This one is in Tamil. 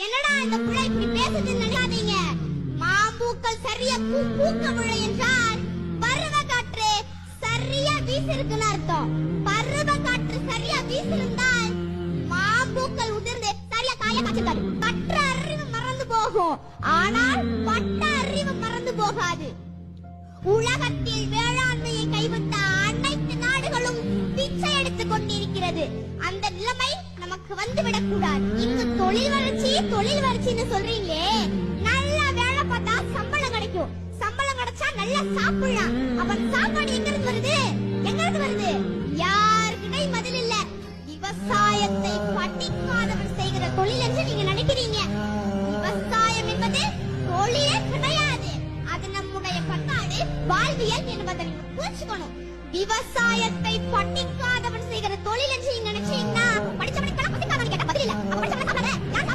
என்னடா இந்த புள்ள இப்படி பேசுதுன்னு நினைக்காதீங்க. மாம்பூக்கள் சரியா பூக்கவில்லை என்றால் பருவ காற்று சரியா வீசிருக்குன்னு அர்த்தம். பருவ காற்று சரியா வீசிருந்தால் மாம்பூக்கள் உதிர்ந்து சரியா காய காய்ச்சிருக்காது. கற்ற அறிவு மறந்து போகும், ஆனால் பட்ட அறிவு மறந்து போகாது. உலகத்தில் வேளாண்மையை கைவிட்ட அனைத்து நாடுகளும் பிச்சை எடுத்துக் கொண்டிருக்கிறது. அந்த நிலைமை நமக்கு வந்துவிடக் கூடாது. இங்கு தொழில் வளர்ச்சின்னு சொல்றீங்களே, நல்லா வேலை பார்த்தா சம்பளம் கிடைக்கும். சம்பளம் கிடைச்சா நல்லா சாப்பிடலாம். அப்ப சாப்பாடு எங்க இருந்து வருது? யாருக்கிட்டையும் பதில் இல்ல. விவசாயத்தை படிக்காதவன் செய்கிற தொழில் என்று நீங்க நினைக்கிறீங்க. விவசாயம் என்பது தொழிலே கிடையாது. அது நம்முடைய பண்பாடு, வாழ்வியல் என்பதை நீங்க புரிஞ்சுக்கணும். விவசாயத்தை படிக்காதவன் செய்கிற தொழில் என்று நீங்க